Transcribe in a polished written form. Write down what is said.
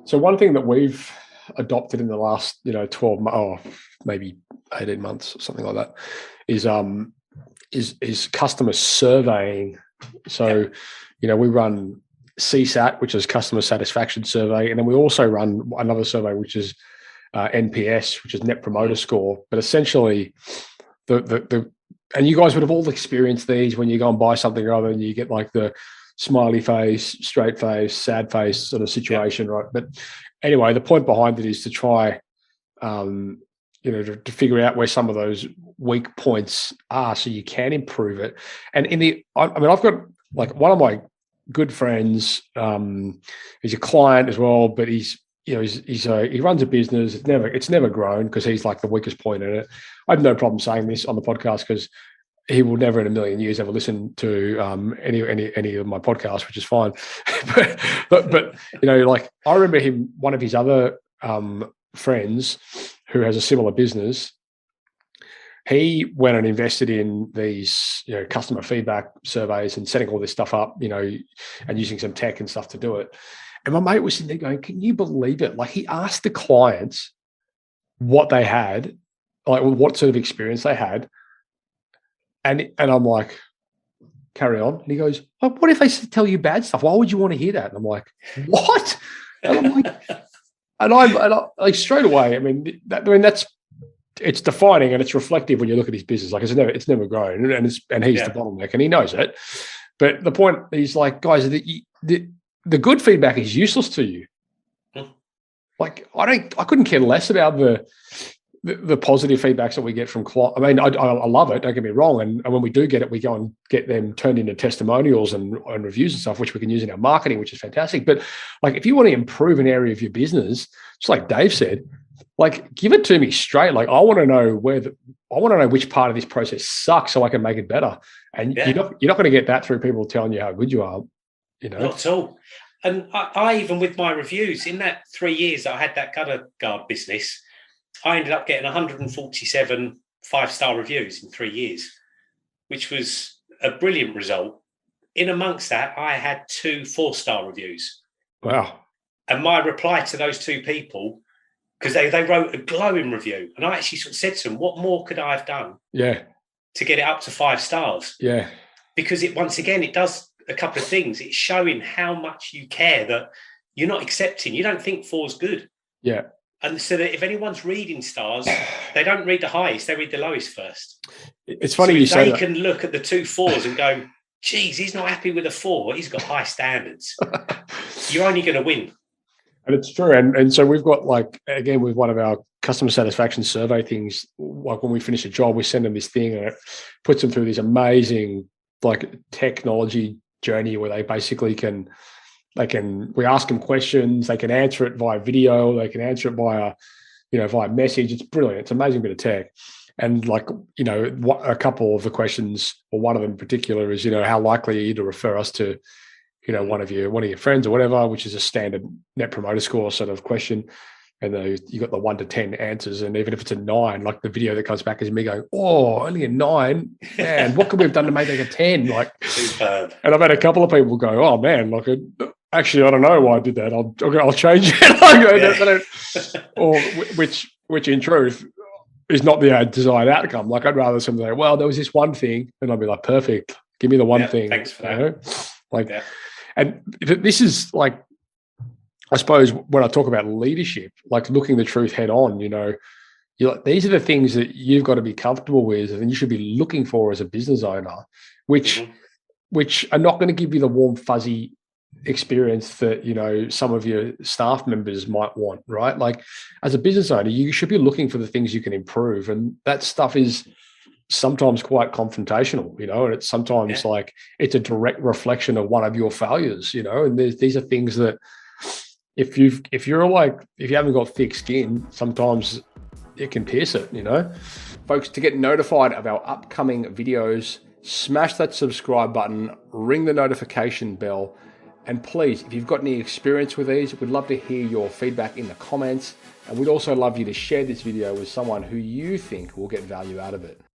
So one thing that we've adopted in the last, 12 or maybe 18 months or something like that is customer surveying. So, Yep. we run CSAT, which is customer satisfaction survey, and then we also run another survey, which is NPS, which is Net Promoter Score. But essentially, the and you guys would have all experienced these when you go and buy something or other, and you get like the smiley face, straight face, sad face sort of situation, right? But anyway, the point behind it is to try, to figure out where some of those weak points are, so you can improve it. And I've got like one of my good friends. He's a client as well, but he runs a business. It's never grown because he's like the weakest point in it. I have no problem saying this on the podcast because he will never in a million years ever listen to any of my podcasts, which is fine. but like I remember him, one of his other friends who has a similar business. He went and invested in these, customer feedback surveys and setting all this stuff up, and using some tech and stuff to do it. And my mate was sitting there going, "Can you believe it?" Like he asked the clients what they had, like what sort of experience they had. And I'm like, "Carry on." And he goes, "Oh, what if they tell you bad stuff? Why would you want to hear that?" And I'm like, "What?" And I'm like, and I like straight away. That's it's defining and it's reflective when you look at his business. Like it's never grown, and he's the bottleneck, and he knows it. But the point is, like, guys, the good feedback is useless to you. Like I couldn't care less about the positive feedbacks that we get from clients. I love it. Don't get me wrong. And when we do get it, we go and get them turned into testimonials and reviews and stuff, which we can use in our marketing, which is fantastic. But like, if you want to improve an area of your business, just like Dave said, like, give it to me straight. Like, I want to know which part of this process sucks so I can make it better. And you're not going to get that through people telling you how good you are. Not at all. And I even with my reviews in that 3 years that I had that gutter guard business, I ended up getting 147 5-star reviews in 3 years, which was a brilliant result. In amongst that, I had 2 4-star reviews. Wow. And my reply to those 2 people, because they wrote a glowing review, and I actually sort of said to them, what more could I have done to get it up to 5 stars? Yeah. Because it does a couple of things. It's showing how much you care, that you're not accepting. You don't think 4's good. Yeah. And so that if anyone's reading stars, they don't read the highest, they read the lowest first. It's funny you say that. They can look at the 2 4s and go, geez, he's not happy with a 4. He's got high standards. You're only going to win. And it's true. And so we've got, like, again, with one of our customer satisfaction survey things, like when we finish a job, we send them this thing and it puts them through this amazing, like, technology journey where they basically we ask them questions, they can answer it via video, they can answer it via message. It's brilliant. It's an amazing bit of tech. And like, a couple of the questions, or one of them in particular is, how likely are you to refer us to, one of your friends or whatever, which is a standard Net Promoter Score sort of question. And you got the 1 to 10 answers. And even if it's a 9, like the video that comes back is me going, "Oh, only a 9, man, what could we have done to make it a 10? Like, superb. And I've had a couple of people go, "Oh man, like, actually, I don't know why I did that. I'll change it." Or which in truth is not the desired outcome. Like, I'd rather somebody say, "Well, there was this one thing," and I'd be like, "Perfect, give me the one thing." Thanks for that. Like, and this is like, I suppose when I talk about leadership, like looking the truth head on, these are the things that you've got to be comfortable with, and you should be looking for as a business owner, which are not going to give you the warm, fuzzy experience that some of your staff members might want, right? Like, as a business owner, you should be looking for the things you can improve, and that stuff is sometimes quite confrontational, and it's sometimes like it's a direct reflection of one of your failures, and these are things that if you haven't got thick skin, sometimes it can pierce it, Folks, to get notified of our upcoming videos, smash that subscribe button, ring the notification bell, and please, if you've got any experience with these, we'd love to hear your feedback in the comments, and we'd also love you to share this video with someone who you think will get value out of it.